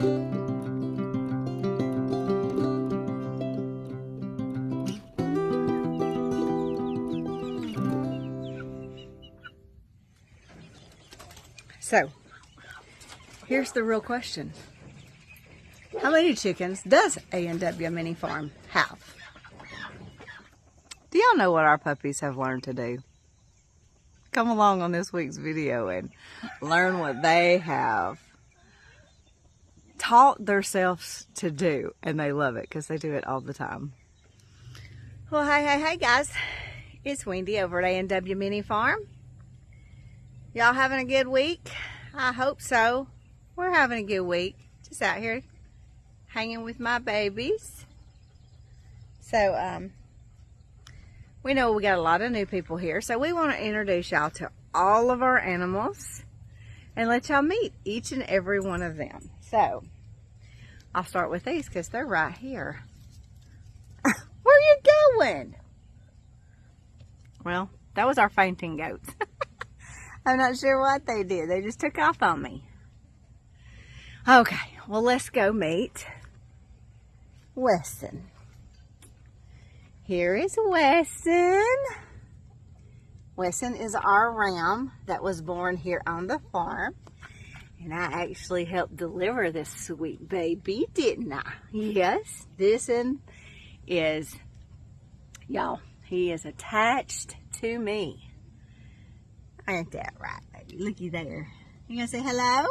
So, here's the real question. How many chickens does A&W Mini Farm have? Do y'all know what our puppies have learned to do? Come along on this week's video and learn what they have taught theirselves to do. And they love it because they do it all the time. Well, hey guys. It's Wendy over at A&W Mini Farm. Y'all having a good week? I hope so. We're having a good week. Just out here hanging with my babies. So, we know we got a lot of new people here. So we want to introduce y'all to all of our animals and let y'all meet each and every one of them. So, I'll start with these because they're right here. Where are you going? Well, that was our fainting goats. I'm not sure what they did. They just took off on me. Okay, well, let's go meet Weston. Here is Weston. Weston is our ram that was born here on the farm. And I actually helped deliver this sweet baby, didn't I? Yes, this one is, y'all, he is attached to me. Ain't that right, baby? Looky there. You gonna say hello?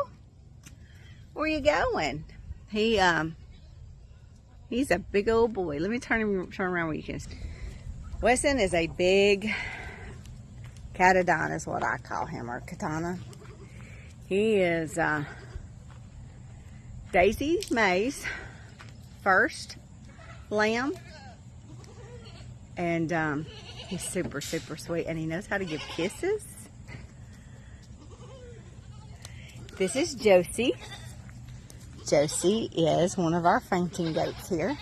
Where you going? He's a big old boy. Let me turn around where you can see. Weston is a big catadon is what I call him, or katana. He is Daisy May's first lamb. And he's super, super sweet. And he knows how to give kisses. This is Josie. Josie is one of our fainting goats here.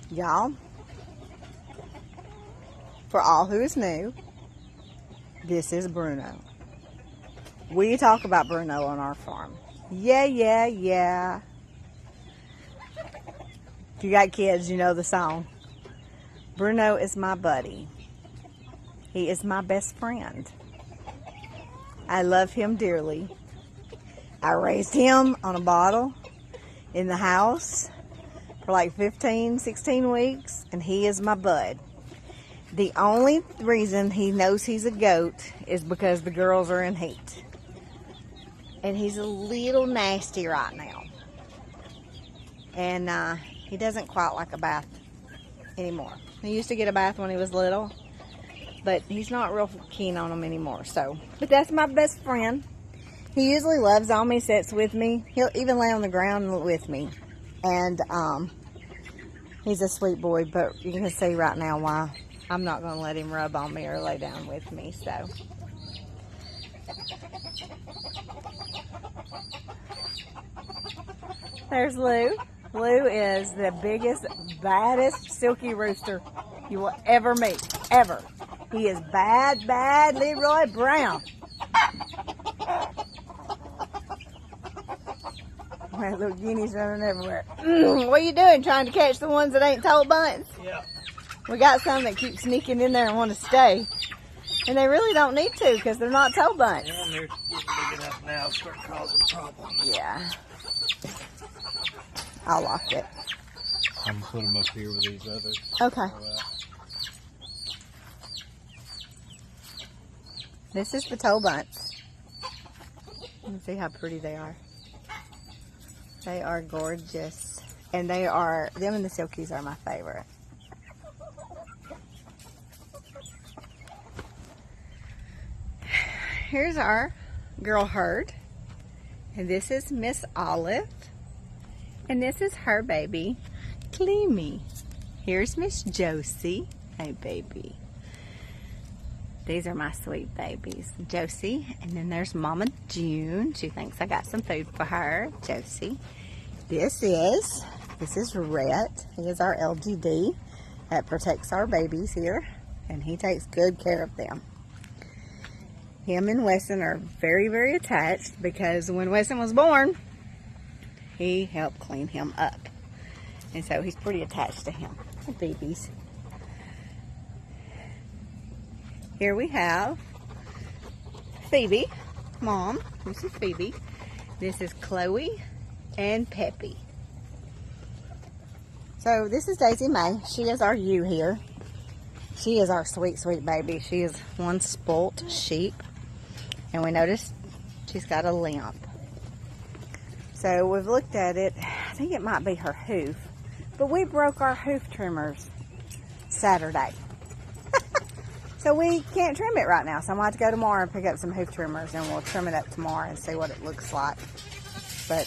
Y'all, for all who is new, this is Bruno. We talk about Bruno on our farm. Yeah. If you got kids, you know the song. Bruno is my buddy. He is my best friend. I love him dearly. I raised him on a bottle in the house for like 15, 16 weeks, and he is my bud. The only reason he knows he's a goat is because the girls are in heat. And he's a little nasty right now. And he doesn't quite like a bath anymore. He used to get a bath when he was little, but he's not real keen on them anymore. So, but that's my best friend. He usually loves on me, sits with me. He'll even lay on the ground with me. And he's a sweet boy, but you can see right now why I'm not going to let him rub on me or lay down with me. So, there's Lou. Lou is the biggest, baddest silky rooster you will ever meet, ever. He is bad Leroy Brown. My little guineas running everywhere. What are you doing, trying to catch the ones that ain't told bunts? Yeah. We got some that keep sneaking in there and want to stay. And they really don't need to because they're not told bunts. Yeah, and they're getting big enough now to start causing problems. Yeah. I'll lock it. I'm going to put them up here with these others. Okay. This is the toe bunts. You can see how pretty they are. They are gorgeous. And them and the silkies are my favorite. Here's our girl herd. And this is Miss Olive. And this is her baby, Cleamy. Here's Miss Josie. Hey, baby. These are my sweet babies. Josie. And then there's Mama June. She thinks I got some food for her. Josie. This is Rhett. He is our LGD that protects our babies here. And he takes good care of them. Him and Wesson are very, very attached because when Wesson was born, he helped clean him up. And so he's pretty attached to him. The babies. Here we have Phoebe, Mom. This is Phoebe. This is Chloe and Peppy. So this is Daisy Mae. She is our ewe here. She is our sweet, sweet baby. She is one spoilt sheep. And we noticed she's got a limp. So we've looked at it. I think it might be her hoof. But we broke our hoof trimmers Saturday. So we can't trim it right now. So I'm going to have to go tomorrow and pick up some hoof trimmers. And we'll trim it up tomorrow and see what it looks like. But,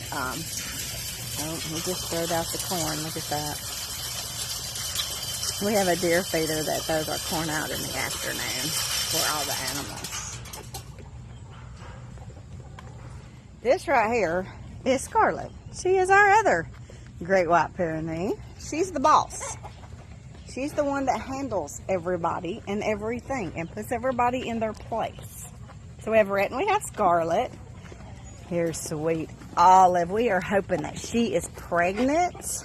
we just throwed out the corn. Look at that. We have a deer feeder that throws our corn out in the afternoon for all the animals. This right here is Scarlet. She is our other great white Pyrenees. She's the boss. She's the one that handles everybody and everything and puts everybody in their place. So we have Rhett and we have Scarlet. Here's sweet Olive. We are hoping that she is pregnant.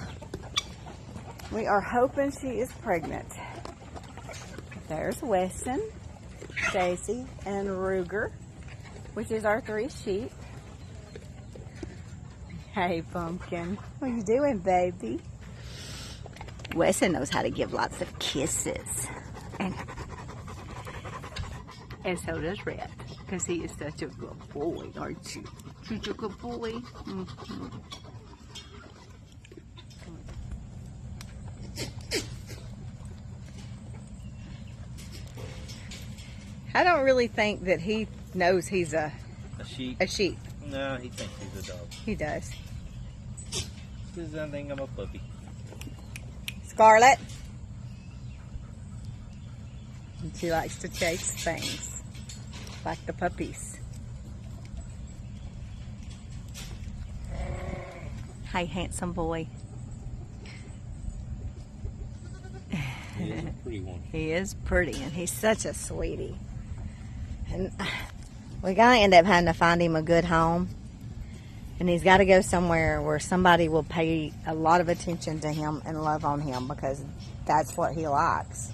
We are hoping she is pregnant. There's Wesson, Stacy, and Ruger, which is our 3 sheep. Hey, Pumpkin. What are you doing, baby? Wesson knows how to give lots of kisses. And so does Rhett, because he is such a good boy, aren't you? Such a good boy. Mm-hmm. I don't really think that he knows he's a sheep. A sheep. No, he thinks he's a dog. He does. He doesn't think I'm a puppy. Scarlet. She likes to chase things, like the puppies. Hey, handsome boy. He is a pretty one. He is pretty, and he's such a sweetie. And we're going to end up having to find him a good home. And he's got to go somewhere where somebody will pay a lot of attention to him and love on him, because that's what he likes.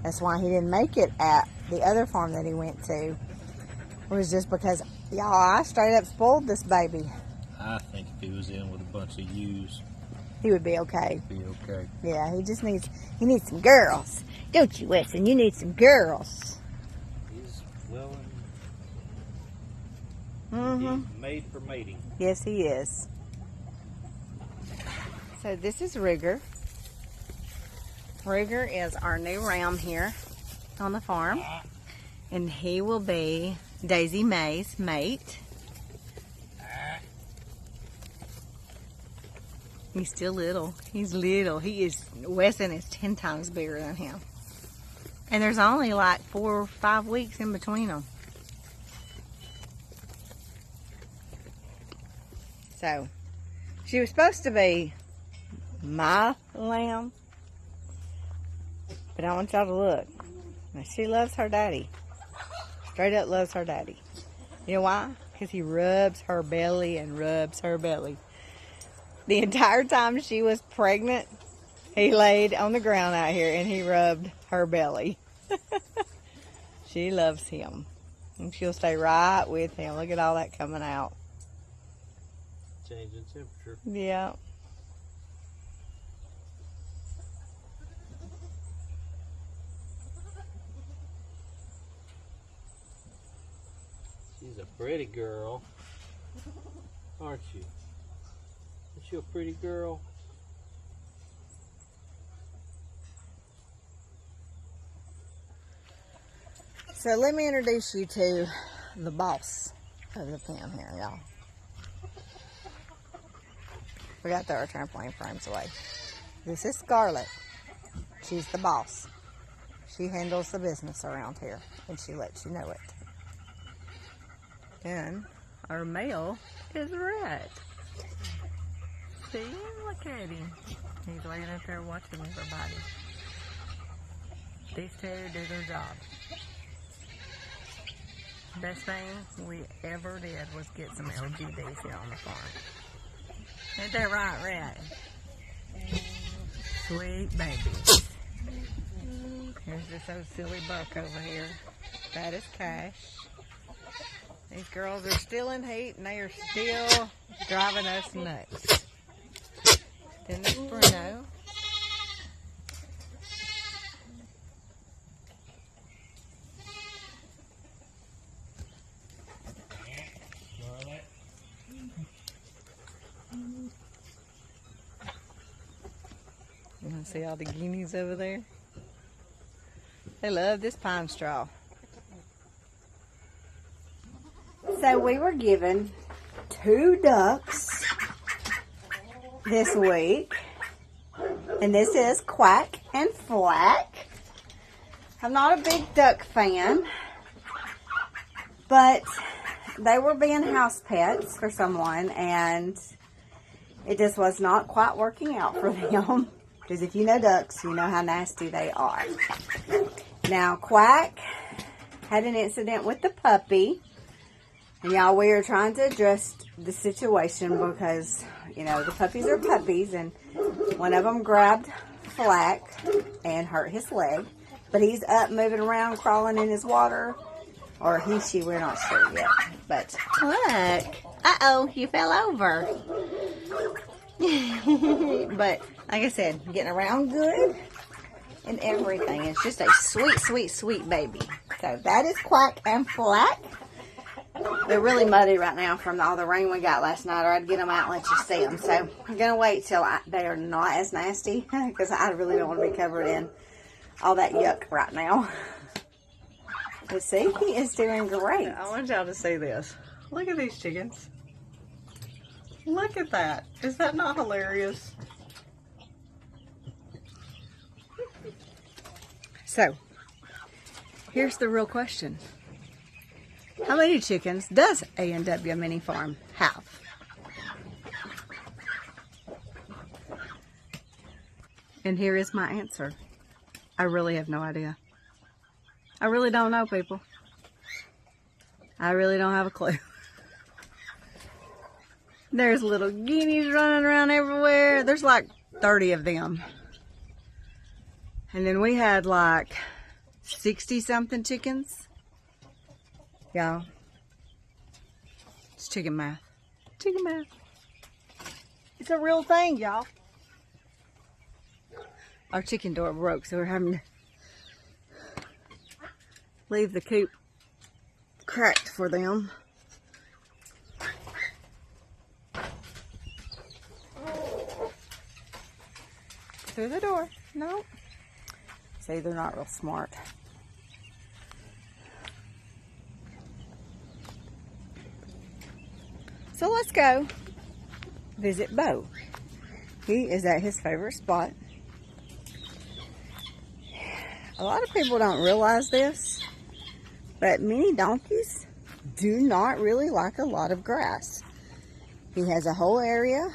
That's why he didn't make it at the other farm that he went to. It was just because, y'all, I straight up spoiled this baby. I think if he was in with a bunch of ewes, He would be okay. he'd be okay. Yeah, he needs some girls. Don't you, Wesson? You need some girls. He's well Mm-hmm. he's made for mating. Yes, he is. So this is Ruger. Ruger is our new ram here on the farm. And he will be Daisy Mae's mate. He's still little. He's little. Wesson is 10 times bigger than him. And there's only like 4 or 5 weeks in between them. So, she was supposed to be my lamb. But I want y'all to look. Now, she loves her daddy. Straight up loves her daddy. You know why? Because he rubs her belly and rubs her belly. The entire time she was pregnant, he laid on the ground out here and he rubbed her belly. She loves him. And she'll stay right with him. Look at all that coming out. Changing temperature. Yeah. She's a pretty girl, aren't you? Is she a pretty girl? So let me introduce you to the boss of the pen here, y'all. We got to throw our trampoline frames away. This is Scarlet. She's the boss. She handles the business around here, and she lets you know it. Then our male is Rhett. See, look at him. He's laying up there watching everybody. These two do their job. Best thing we ever did was get some LGBs here on the farm. Ain't that right, Red? Sweet babies. Here's this old silly buck over here. That is Cash. These girls are still in heat and they are still driving us nuts. Then there's Bruno. You want to see all the guineas over there? They love this pine straw. So we were given 2 ducks this week. And this is Quack and Flack. I'm not a big duck fan, but they were being house pets for someone, and it just was not quite working out for them. Because if you know ducks, you know how nasty they are. Now, Quack had an incident with the puppy. And y'all, we are trying to address the situation because, you know, the puppies are puppies. And one of them grabbed Flack and hurt his leg. But he's up, moving around, crawling in his water. Or he, she, we're not sure yet. But look. Uh-oh, you fell over. But like I said, getting around good and everything. It's just a sweet, sweet, sweet baby. So that is Quack and Flack. They're really muddy right now from all the rain we got last night, or I'd get them out and let you see them. So I'm going to wait till they are not as nasty because I really don't want to be covered in all that yuck right now. But see, he is doing great. I want y'all to see this. Look at these chickens. Look at that. Is that not hilarious? So, here's the real question. How many chickens does A&W Mini Farm have? And here is my answer. I really have no idea. I really don't know, people. I really don't have a clue. There's little guineas running around everywhere. There's like 30 of them. And then we had like 60-something chickens. Y'all. It's chicken math. Chicken math. It's a real thing, y'all. Our chicken door broke, so we're having to leave the coop cracked for them. Through the door. Nope. See, they're not real smart. So let's go visit Bo. He is at his favorite spot. A lot of people don't realize this, but mini donkeys do not really like a lot of grass. He has a whole area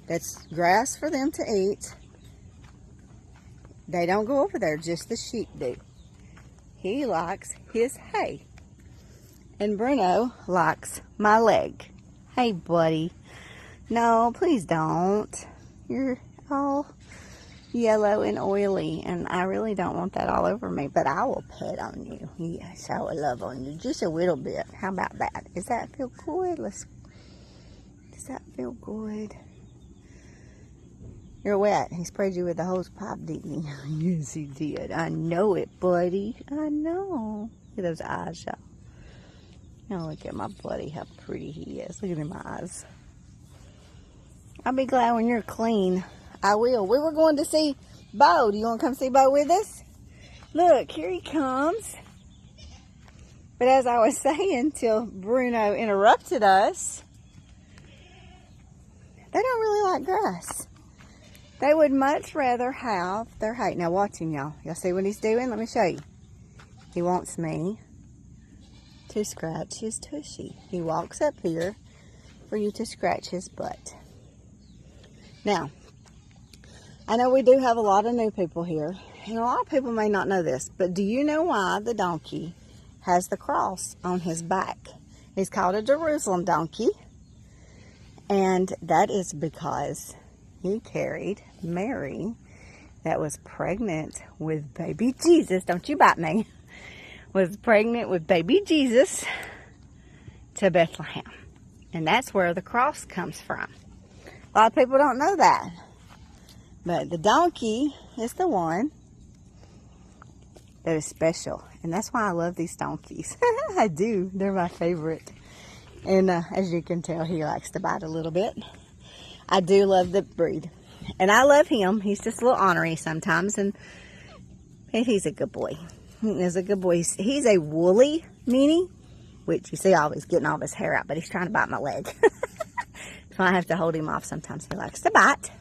that's grass for them to eat. They don't go over there, just the sheep do. He likes his hay. And Bruno likes my leg. Hey, buddy. No, please don't. You're all yellow and oily, and I really don't want that all over me, but I will pet on you. Yes, I will love on you just a little bit. How about that? Does that feel good? Does that feel good? You're wet. He sprayed you with the hose pipe, didn't he? Yes, he did. I know it, buddy. I know. Look at those eyes, y'all. Oh, look at my buddy, how pretty he is. Look at them eyes. I'll be glad when you're clean. I will. We were going to see Bo. Do you want to come see Bo with us? Look, here he comes. But as I was saying, till Bruno interrupted us, they don't really like grass. They would much rather have their hay. Now watch him, y'all. Y'all see what he's doing? Let me show you. He wants me to scratch his tushy. He walks up here for you to scratch his butt. Now, I know we do have a lot of new people here, and a lot of people may not know this, but do you know why the donkey has the cross on his back. He's called a Jerusalem donkey. And that is because he carried Mary, that was pregnant with baby Jesus. Don't you bite me. Was pregnant with baby Jesus to Bethlehem. And that's where the cross comes from. A lot of people don't know that. But the donkey is the one that is special. And that's why I love these donkeys. I do. They're my favorite. And as you can tell, he likes to bite a little bit. I do love the breed. And I love him. He's just a little ornery sometimes. And he's a good boy. He's a good boy. He's a woolly meanie, which you see always getting all his hair out. But he's trying to bite my leg. So I have to hold him off sometimes. He likes to bite.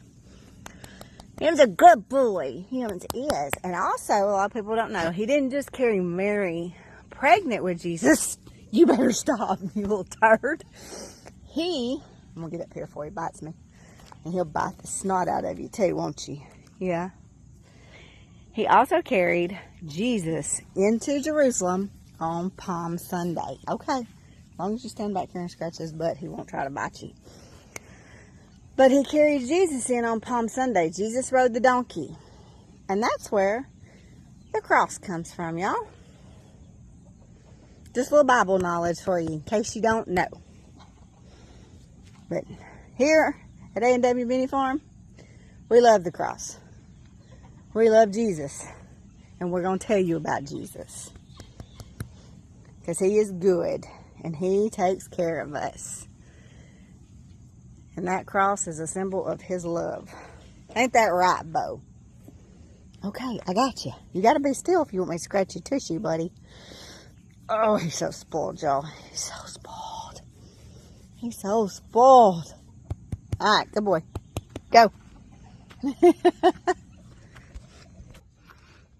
He's a good boy. He is. And also, a lot of people don't know, he didn't just carry Mary pregnant with Jesus. You better stop, you little turd. I'm going to get up here before he bites me. And he'll bite the snot out of you too, won't you? Yeah. He also carried Jesus into Jerusalem on Palm Sunday. Okay. As long as you stand back here and scratch his butt, he won't try to bite you. But he carried Jesus in on Palm Sunday. Jesus rode the donkey. And that's where the cross comes from, y'all. Just a little Bible knowledge for you, in case you don't know. But here at A&W Mini Farm, we love the cross. We love Jesus. And we're going to tell you about Jesus. Because he is good. And he takes care of us. And that cross is a symbol of his love. Ain't that right, Bo? Okay, I got you. You got to be still if you want me to scratch your tushy, buddy. Oh, he's so spoiled, y'all. He's so spoiled. He's so spoiled. All right, good boy. Go.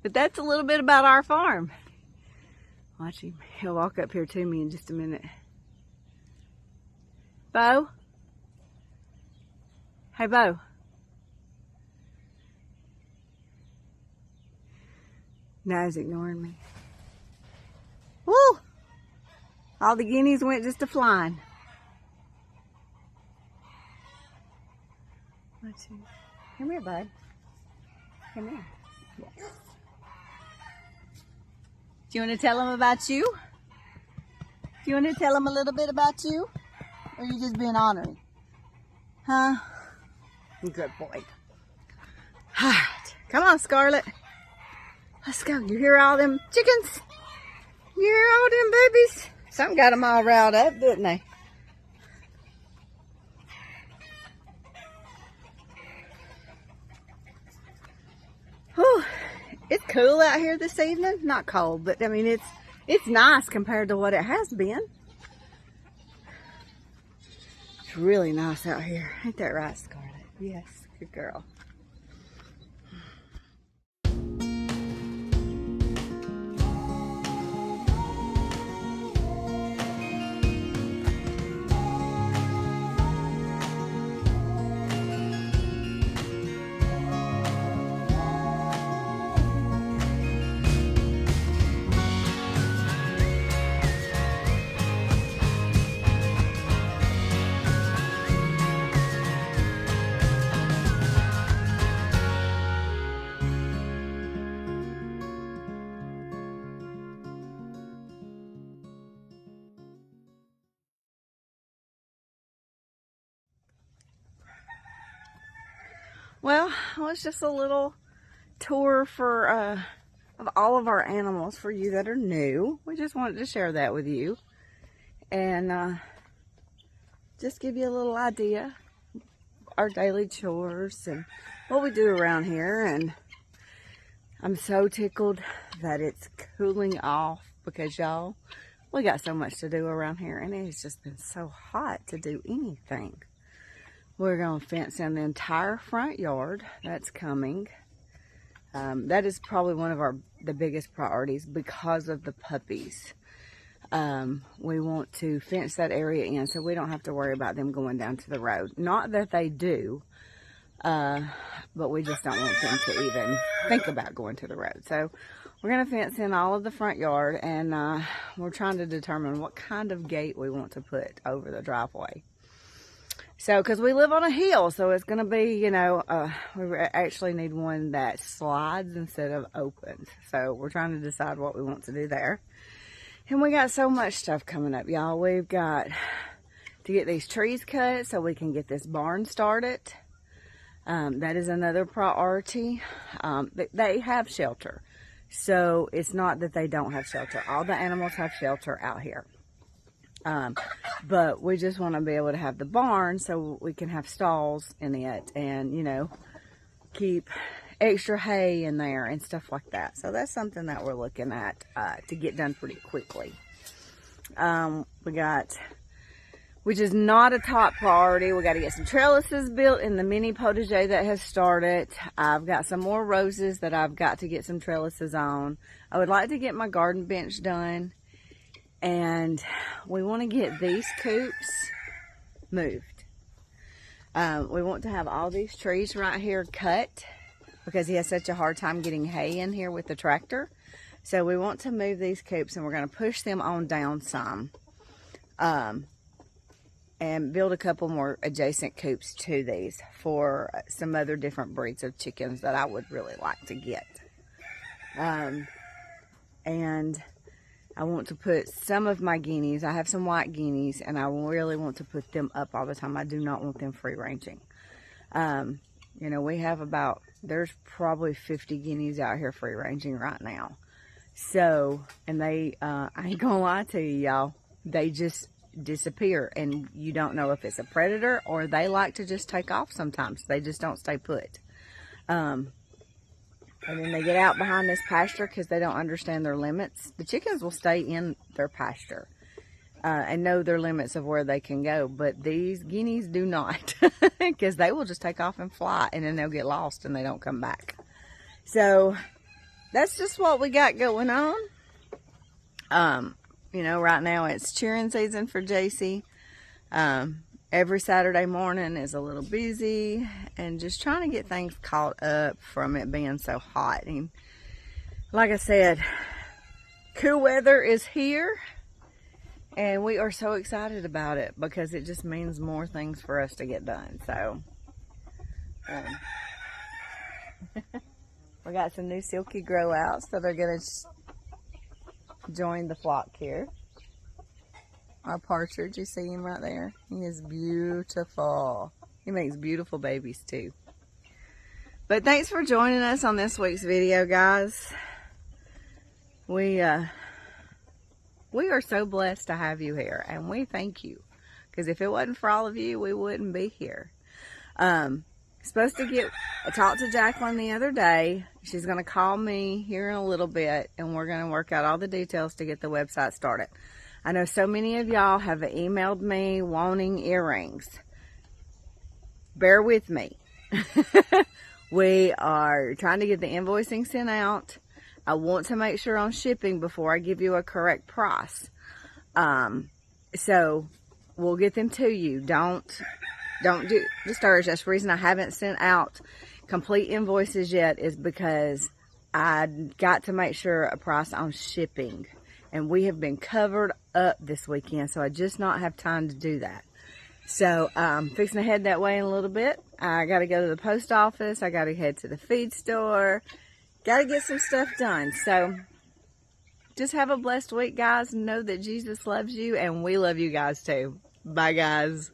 But that's a little bit about our farm. Watch him. He'll walk up here to me in just a minute. Bo? Hey, Bo. Now he's ignoring me. Woo! All the guineas went just a flying. Come here, bud. Come here. Yes. Do you want to tell him about you? Do you want to tell him a little bit about you? Or are you just being ornery? Huh? Good boy. Alright. Come on, Scarlet. Let's go. You hear all them chickens? You hear all them babies? Something got them all riled up, didn't they? Whew. It's cool out here this evening. Not cold, but I mean it's nice compared to what it has been. It's really nice out here. Ain't that right, Scarlet? Yes, good girl. Well, it was just a little tour for of all of our animals for you that are new. We just wanted to share that with you and just give you a little idea of our daily chores and what we do around here. And I'm so tickled that it's cooling off because y'all, we got so much to do around here and it's just been so hot to do anything. We're going to fence in the entire front yard. That's coming. That is probably one of the biggest priorities because of the puppies. We want to fence that area in so we don't have to worry about them going down to the road. Not that they do, but we just don't want them to even think about going to the road. So we're going to fence in all of the front yard, and we're trying to determine what kind of gate we want to put over the driveway. So, because we live on a hill, so it's going to be, you know, we actually need one that slides instead of opens. So, we're trying to decide what we want to do there. And we got so much stuff coming up, y'all. We've got to get these trees cut so we can get this barn started. That is another priority. They have shelter. So, it's not that they don't have shelter. All the animals have shelter out here. But we just want to be able to have the barn so we can have stalls in it and, you know, keep extra hay in there and stuff like that. So that's something that we're looking at to get done pretty quickly. Which is not a top priority. We got to get some trellises built in the mini potager that has started. I've got some more roses that I've got to get some trellises on. I would like to get my garden bench done. And we want to get these coups moved. We want to have all these trees right here cut because he has such a hard time getting hay in here with the tractor. So we want to move these coups, and we're going to push them on down some. And build a couple more adjacent coups to these for some other different breeds of chickens that I would really like to get. And I want to put some of my guineas. I have some white guineas, and I really want to put them up all the time. I do not want them free ranging. You know, we have there's probably 50 guineas out here free ranging right now. So, and they, I ain't gonna lie to you, y'all, they just disappear, and you don't know if it's a predator or they like to just take off sometimes. They just don't stay put. And then they get out behind this pasture because they don't understand their limits. The chickens will stay in their pasture and know their limits of where they can go. But these guineas do not because they will just take off and fly, and then they'll get lost and they don't come back. So that's just what we got going on. You know, right now it's cheering season for JC. Every Saturday morning is a little busy and just trying to get things caught up from it being so hot. And like I said, cool weather is here, and we are so excited about it because it just means more things for us to get done. So, we got some new silky grow outs that are going to join the flock here. Our partridge, you see him right there? He is beautiful. He makes beautiful babies too. But thanks for joining us on this week's video, guys. We are so blessed to have you here, and we thank you. Because if it wasn't for all of you, we wouldn't be here. Supposed to talk to Jacqueline the other day. She's going to call me here in a little bit, and we're going to work out all the details to get the website started. I know so many of y'all have emailed me wanting earrings. Bear with me. We are trying to get the invoicing sent out. I want to make sure on shipping before I give you a correct price. So we'll get them to you. Don't discourage. That's the reason I haven't sent out complete invoices yet, is because I got to make sure a price on shipping. And we have been covered up this weekend, so I just not have time to do that. So I'm fixing to head that way in a little bit. I got to go to the post office. I got to head to the feed store. Got to get some stuff done. So just have a blessed week, guys. Know that Jesus loves you, and we love you guys too. Bye, guys.